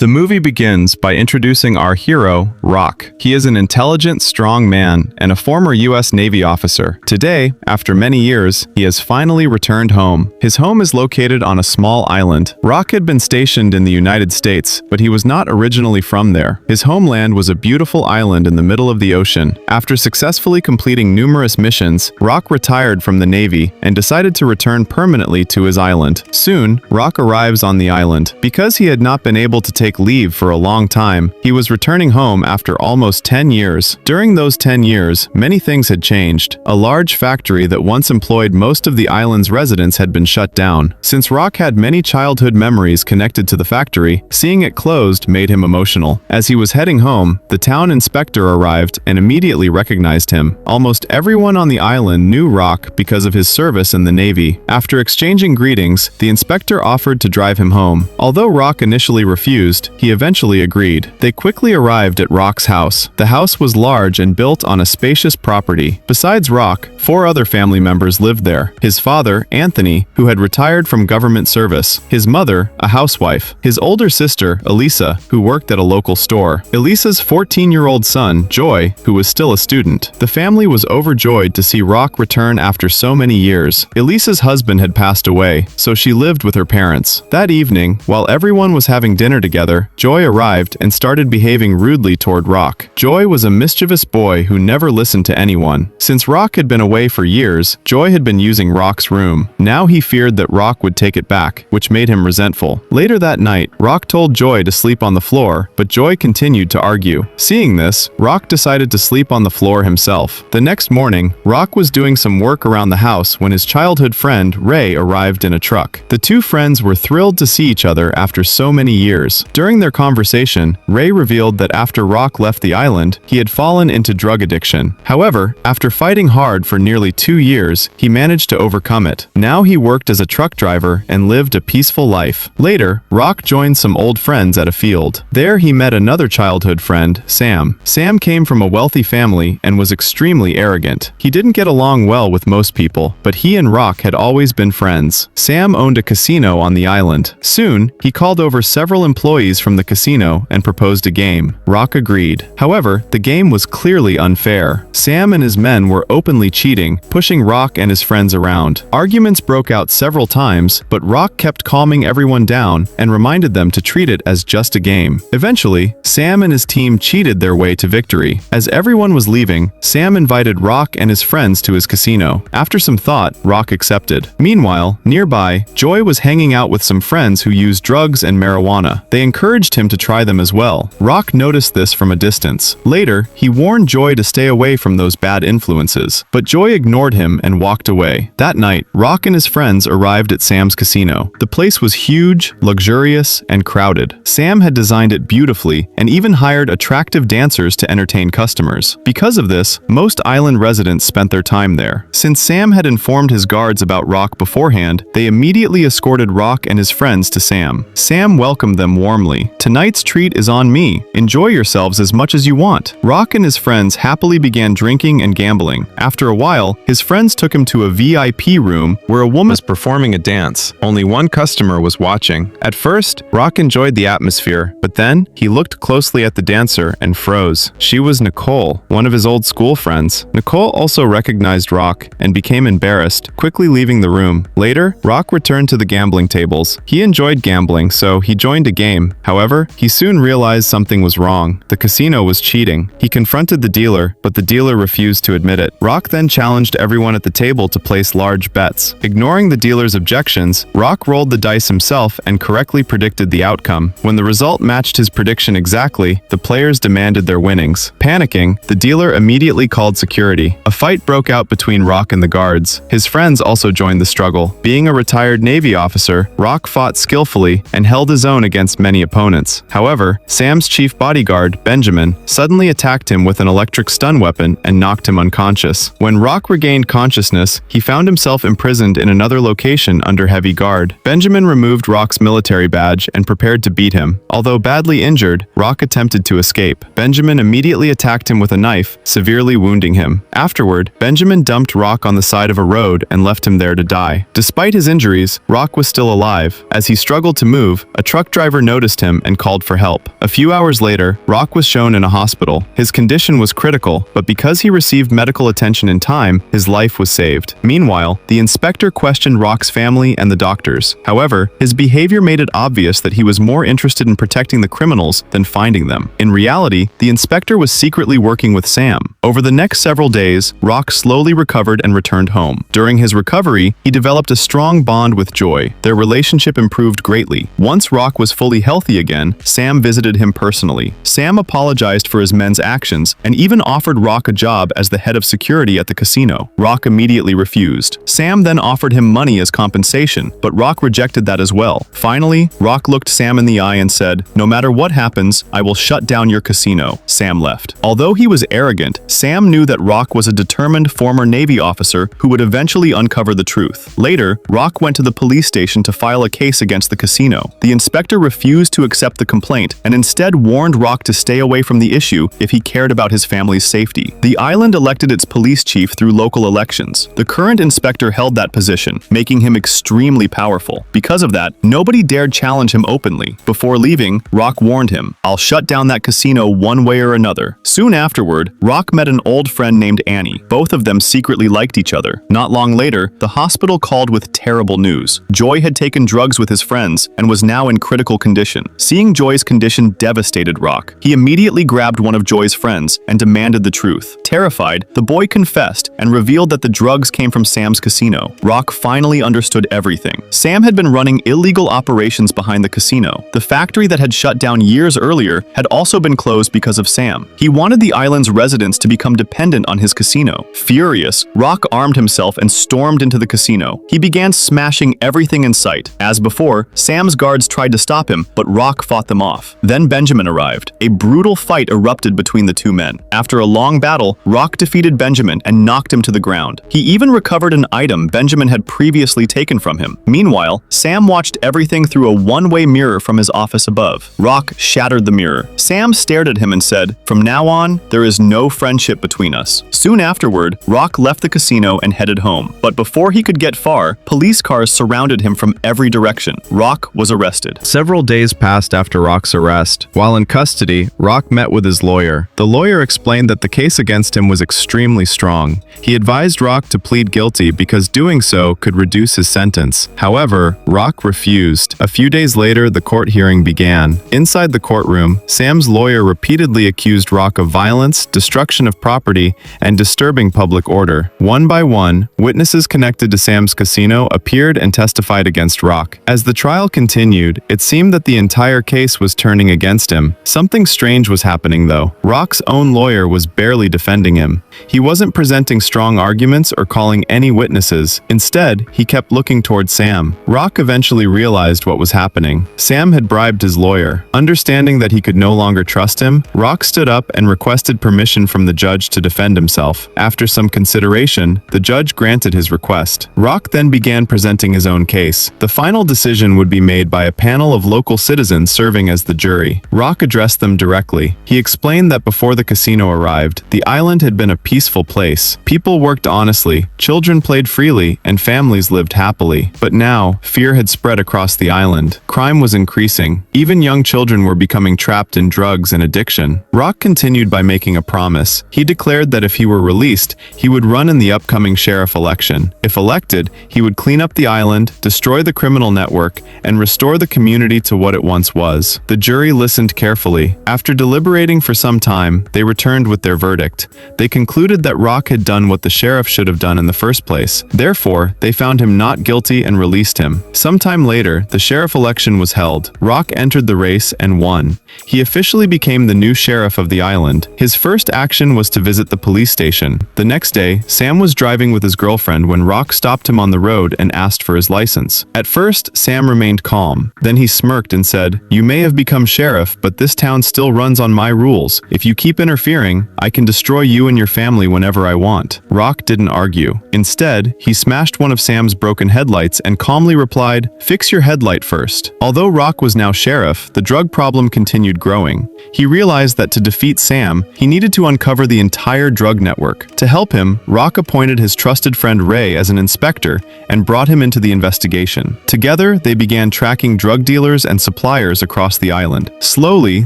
The movie begins by introducing our hero, Rock. He is an intelligent, strong man and a former U.S. Navy officer. Today, after many years, he has finally returned home. His home is located on a small island. Rock had been stationed in the United States, but he was not originally from there. His homeland was a beautiful island in the middle of the ocean. After successfully completing numerous missions, Rock retired from the Navy and decided to return permanently to his island. Soon, Rock arrives on the island. Because he had not been able to take leave for a long time, he was returning home after almost 10 years. During those 10 years, many things had changed. A large factory that once employed most of the island's residents had been shut down. Since Rock had many childhood memories connected to the factory, seeing it closed made him emotional. As he was heading home, the town inspector arrived and immediately recognized him. Almost everyone on the island knew Rock because of his service in the Navy. After exchanging greetings, the inspector offered to drive him home. Although Rock initially refused, he eventually agreed. They quickly arrived at Rock's house. The house was large and built on a spacious property. Besides Rock, 4 other family members lived there. His father, Anthony, who had retired from government service. His mother, a housewife. His older sister, Elisa, who worked at a local store. Elisa's 14-year-old son, Joy, who was still a student. The family was overjoyed to see Rock return after so many years. Elisa's husband had passed away, so she lived with her parents. That evening, while everyone was having dinner together, Joy arrived and started behaving rudely toward Rock. Joy was a mischievous boy who never listened to anyone. Since Rock had been away for years, Joy had been using Rock's room. Now he feared that Rock would take it back, which made him resentful. Later that night, Rock told Joy to sleep on the floor, but Joy continued to argue. Seeing this, Rock decided to sleep on the floor himself. The next morning, Rock was doing some work around the house when his childhood friend, Ray, arrived in a truck. The two friends were thrilled to see each other after so many years. During their conversation, Ray revealed that after Rock left the island, he had fallen into drug addiction. However, after fighting hard for nearly 2 years, he managed to overcome it. Now he worked as a truck driver and lived a peaceful life. Later, Rock joined some old friends at a field. There he met another childhood friend, Sam. Sam came from a wealthy family and was extremely arrogant. He didn't get along well with most people, but he and Rock had always been friends. Sam owned a casino on the island. Soon, he called over several employees from the casino and proposed a game. Rock agreed. However, the game was clearly unfair. Sam and his men were openly cheating, pushing Rock and his friends around. Arguments broke out several times, but Rock kept calming everyone down and reminded them to treat it as just a game. Eventually, Sam and his team cheated their way to victory. As everyone was leaving, Sam invited Rock and his friends to his casino. After some thought, Rock accepted. Meanwhile, nearby, Joy was hanging out with some friends who used drugs and marijuana. They encouraged him to try them as well. Rock noticed this from a distance. Later, he warned Joy to stay away from those bad influences, but Joy ignored him and walked away. That night, Rock and his friends arrived at Sam's casino. The place was huge, luxurious, and crowded. Sam had designed it beautifully and even hired attractive dancers to entertain customers. Because of this, most island residents spent their time there. Since Sam had informed his guards about Rock beforehand, they immediately escorted Rock and his friends to Sam. Sam welcomed them warmly. "Tonight's treat is on me. Enjoy yourselves as much as you want." Rock and his friends happily began drinking and gambling. After a while, his friends took him to a VIP room where a woman was performing a dance. Only one customer was watching. At first, Rock enjoyed the atmosphere, but then he looked closely at the dancer and froze. She was Nicole, one of his old school friends. Nicole also recognized Rock and became embarrassed, quickly leaving the room. Later, Rock returned to the gambling tables. He enjoyed gambling, so he joined a game. However, he soon realized something was wrong. The casino was cheating. He confronted the dealer, but the dealer refused to admit it. Rock then challenged everyone at the table to place large bets. Ignoring the dealer's objections, Rock rolled the dice himself and correctly predicted the outcome. When the result matched his prediction exactly, the players demanded their winnings. Panicking, the dealer immediately called security. A fight broke out between Rock and the guards. His friends also joined the struggle. Being a retired Navy officer, Rock fought skillfully and held his own against many opponents. However, Sam's chief bodyguard, Benjamin, suddenly attacked him with an electric stun weapon and knocked him unconscious. When Rock regained consciousness, he found himself imprisoned in another location under heavy guard. Benjamin removed Rock's military badge and prepared to beat him. Although badly injured, Rock attempted to escape. Benjamin immediately attacked him with a knife, severely wounding him. Afterward, Benjamin dumped Rock on the side of a road and left him there to die. Despite his injuries, Rock was still alive. As he struggled to move, a truck driver noticed noticed him and called for help. A few hours later, Rock was shown in a hospital. His condition was critical, but because he received medical attention in time, his life was saved. Meanwhile, the inspector questioned Rock's family and the doctors. However, his behavior made it obvious that he was more interested in protecting the criminals than finding them. In reality, the inspector was secretly working with Sam. Over the next several days, Rock slowly recovered and returned home. During his recovery, he developed a strong bond with Joy. Their relationship improved greatly. Once Rock was fully healthy again, Sam visited him personally. Sam apologized for his men's actions and even offered Rock a job as the head of security at the casino. Rock immediately refused. Sam then offered him money as compensation, but Rock rejected that as well. Finally, Rock looked Sam in the eye and said, "No matter what happens, I will shut down your casino." Sam left. Although he was arrogant, Sam knew that Rock was a determined former Navy officer who would eventually uncover the truth. Later, Rock went to the police station to file a case against the casino. The inspector refused to accept the complaint and instead warned Rock to stay away from the issue if he cared about his family's safety. The island elected its police chief through local elections. The current inspector held that position, making him extremely powerful. Because of that, nobody dared challenge him openly. Before leaving, Rock warned him, "I'll shut down that casino one way or another." Soon afterward, Rock met an old friend named Annie. Both of them secretly liked each other. Not long later, the hospital called with terrible news. Joy had taken drugs with his friends and was now in critical condition. Seeing Joy's condition devastated Rock. He immediately grabbed one of Joy's friends and demanded the truth. Terrified, the boy confessed and revealed that the drugs came from Sam's casino. Rock finally understood everything. Sam had been running illegal operations behind the casino. The factory that had shut down years earlier had also been closed because of Sam. He wanted the island's residents to become dependent on his casino. Furious, Rock armed himself and stormed into the casino. He began smashing everything in sight. As before, Sam's guards tried to stop him, but Rock fought them off. Then Benjamin arrived. A brutal fight erupted between the two men. After a long battle, Rock defeated Benjamin and knocked him to the ground. He even recovered an item Benjamin had previously taken from him. Meanwhile, Sam watched everything through a one-way mirror from his office above. Rock shattered the mirror. Sam stared at him and said, "From now on, there is no friendship between us." Soon afterward, Rock left the casino and headed home. But before he could get far, police cars surrounded him from every direction. Rock was arrested. Several days passed after Rock's arrest. While in custody, Rock met with his lawyer. The lawyer explained that the case against him was extremely strong. He advised Rock to plead guilty because doing so could reduce his sentence. However, Rock refused. A few days later, the court hearing began. Inside the courtroom, Sam's lawyer repeatedly accused Rock of violence, destruction of property, and disturbing public order. One by one, witnesses connected to Sam's casino appeared and testified against Rock. As the trial continued, it seemed that the entire case was turning against him. Something strange was happening though. Rock's own lawyer was barely defending him. He wasn't presenting strong arguments or calling any witnesses. Instead, he kept looking toward Sam. Rock eventually realized what was happening. Sam had bribed his lawyer. Understanding that he could no longer trust him, Rock stood up and requested permission from the judge to defend himself. After some consideration, the judge granted his request. Rock then began presenting his own case. The final decision would be made by a panel of local citizens serving as the jury. Rock addressed them directly. He explained that before the casino arrived, the island had been a peaceful place. People worked honestly, children played freely, and families lived happily. But now, fear had spread across the island. Crime was increasing. Even young children were becoming trapped in drugs and addiction. Rock continued by making a promise. He declared that if he were released, he would run in the upcoming sheriff election. If elected, he would clean up the island, destroy the criminal network, and restore the community to what it once was. The jury listened carefully. After deliberating for some time, they returned with their verdict. They concluded that Rock had done what the sheriff should have done in the first place. Therefore, they found him not guilty and released him. Sometime later, the sheriff election was held. Rock entered the race and won. He officially became the new sheriff of the island. His first action was to visit the police station. The next day, Sam was driving with his girlfriend when Rock stopped him on the road and asked for his license. At first, Sam remained calm. Then he smirked and said, "You may have become sheriff, but this town still runs on my rules. If you keep interfering, I can destroy you and your family whenever I want." Rock didn't argue. Instead, he smashed one of Sam's broken headlights and calmly replied, "Fix your headlight first." Although Rock was now sheriff, the drug problem continued growing. He realized that to defeat Sam, he needed to uncover the entire drug network. To help him, Rock appointed his trusted friend Ray as an inspector and brought him into the investigation. Together, they began tracking drug dealers and suppliers suppliers across the island. Slowly,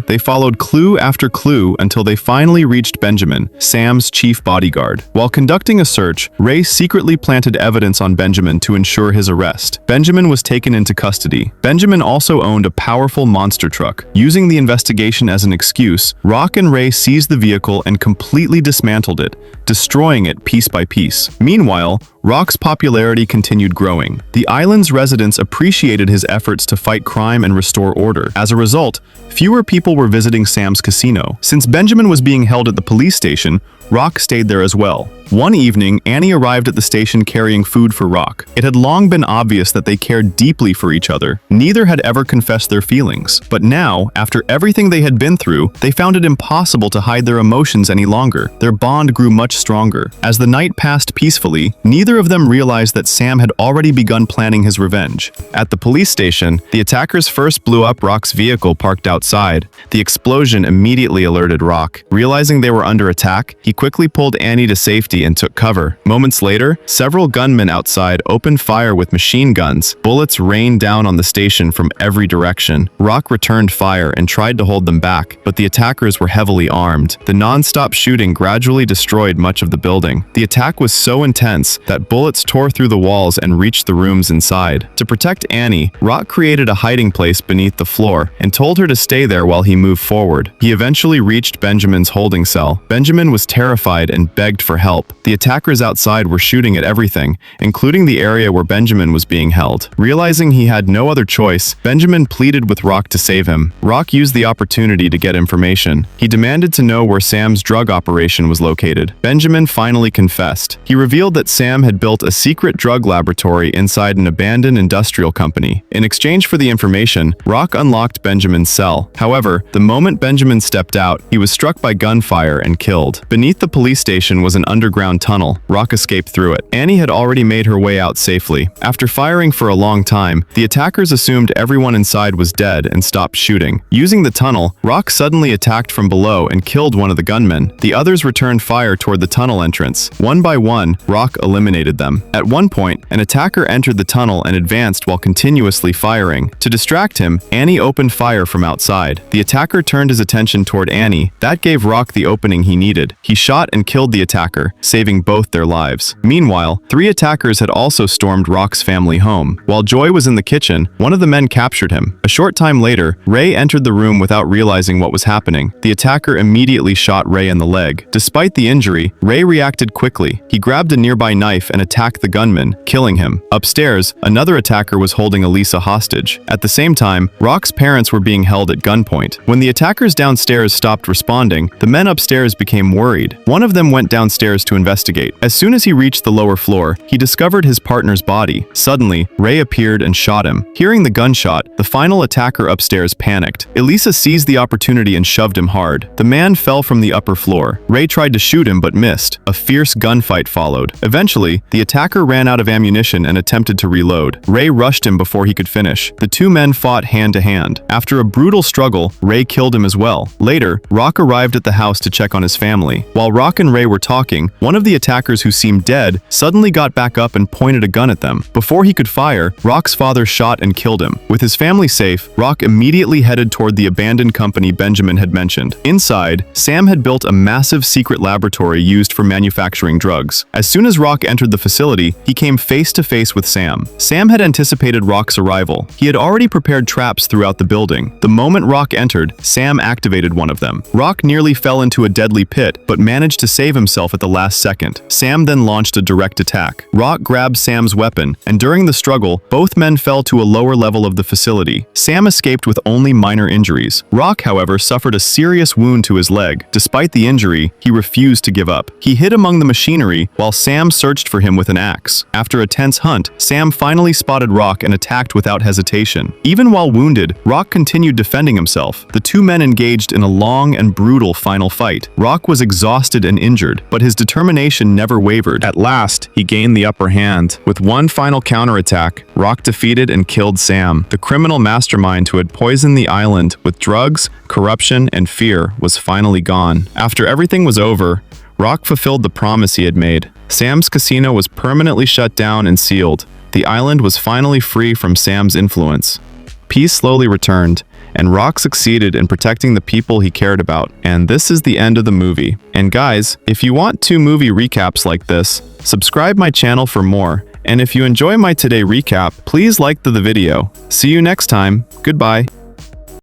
they followed clue after clue until they finally reached Benjamin, Sam's chief bodyguard. While conducting a search, Ray secretly planted evidence on Benjamin to ensure his arrest. Benjamin was taken into custody. Benjamin also owned a powerful monster truck. Using the investigation as an excuse, Rock and Ray seized the vehicle and completely dismantled it, destroying it piece by piece. Meanwhile, Rock's popularity continued growing. The island's residents appreciated his efforts to fight crime and restore order. As a result, fewer people were visiting Sam's casino. Since Benjamin was being held at the police station, Rock stayed there as well. One evening, Annie arrived at the station carrying food for Rock. It had long been obvious that they cared deeply for each other. Neither had ever confessed their feelings. But now, after everything they had been through, they found it impossible to hide their emotions any longer. Their bond grew much stronger. As the night passed peacefully, neither of them realized that Sam had already begun planning his revenge. At the police station, the attackers first blew up Rock's vehicle parked outside. The explosion immediately alerted Rock. Realizing they were under attack, he quickly pulled Annie to safety and took cover. Moments later, several gunmen outside opened fire with machine guns. Bullets rained down on the station from every direction. Rock returned fire and tried to hold them back, but the attackers were heavily armed. The non-stop shooting gradually destroyed much of the building. The attack was so intense that bullets tore through the walls and reached the rooms inside. To protect Annie, Rock created a hiding place beneath the floor and told her to stay there while he moved forward. He eventually reached Benjamin's holding cell. Benjamin was terrified and begged for help. The attackers outside were shooting at everything, including the area where Benjamin was being held. Realizing he had no other choice, Benjamin pleaded with Rock to save him. Rock used the opportunity to get information. He demanded to know where Sam's drug operation was located. Benjamin finally confessed. He revealed that Sam had built a secret drug laboratory inside an abandoned industrial company. In exchange for the information, Rock unlocked Benjamin's cell. However, the moment Benjamin stepped out, he was struck by gunfire and killed. Beneath the police station was an underground tunnel. Rock escaped through it. Annie had already made her way out safely. After firing for a long time, the attackers assumed everyone inside was dead and stopped shooting. Using the tunnel, Rock suddenly attacked from below and killed one of the gunmen. The others returned fire toward the tunnel entrance. One by one, Rock eliminated them. At one point, an attacker entered the tunnel and advanced while continuously firing. To distract him, Annie opened fire from outside. The attacker turned his attention toward Annie. That gave Rock the opening he needed. He shot and killed the attacker, saving both their lives. Meanwhile, 3 attackers had also stormed Rock's family home. While Joy was in the kitchen, one of the men captured him. A short time later, Ray entered the room without realizing what was happening. The attacker immediately shot Ray in the leg. Despite the injury, Ray reacted quickly. He grabbed a nearby knife and attacked the gunman, killing him. Upstairs, another attacker was holding Elisa hostage. At the same time, Rock's parents were being held at gunpoint. When the attackers downstairs stopped responding, the men upstairs became worried. One of them went downstairs to investigate. As soon as he reached the lower floor, he discovered his partner's body. Suddenly, Ray appeared and shot him. Hearing the gunshot, the final attacker upstairs panicked. Elisa seized the opportunity and shoved him hard. The man fell from the upper floor. Ray tried to shoot him but missed. A fierce gunfight followed. Eventually, the attacker ran out of ammunition and attempted to reload. Ray rushed him before he could finish. The 2 men fought hand to hand. After a brutal struggle, Ray killed him as well. Later, Rock arrived at the house to check on his family. While Rock and Ray were talking, one of the attackers who seemed dead suddenly got back up and pointed a gun at them. Before he could fire, Rock's father shot and killed him. With his family safe, Rock immediately headed toward the abandoned company Benjamin had mentioned. Inside, Sam had built a massive secret laboratory used for manufacturing drugs. As soon as Rock entered the facility, he came face to face with Sam. Sam had anticipated Rock's arrival. He had already prepared traps throughout the building. The moment Rock entered, Sam activated one of them. Rock nearly fell into a deadly pit, but managed to save himself at the last second. Sam then launched a direct attack. Rock grabbed Sam's weapon, and during the struggle, both men fell to a lower level of the facility. Sam escaped with only minor injuries. Rock, however, suffered a serious wound to his leg. Despite the injury, he refused to give up. He hid among the machinery while Sam searched for him with an axe. After a tense hunt, Sam finally spotted Rock and attacked without hesitation. Even while wounded, Rock continued defending himself. The 2 men engaged in a long and brutal final fight. Rock was exhausted and injured, but his determination never wavered. At last, he gained the upper hand. With one final counterattack, Rock defeated and killed Sam. The criminal mastermind who had poisoned the island with drugs, corruption, and fear was finally gone. After everything was over, Rock fulfilled the promise he had made. Sam's casino was permanently shut down and sealed. The island was finally free from Sam's influence. peace slowly returned, and Rock succeeded in protecting the people he cared about. And this is the end of the movie. And guys, if you want 2 movie recaps like this, subscribe my channel for more. And if you enjoy my today recap, please like the video. See you next time. Goodbye.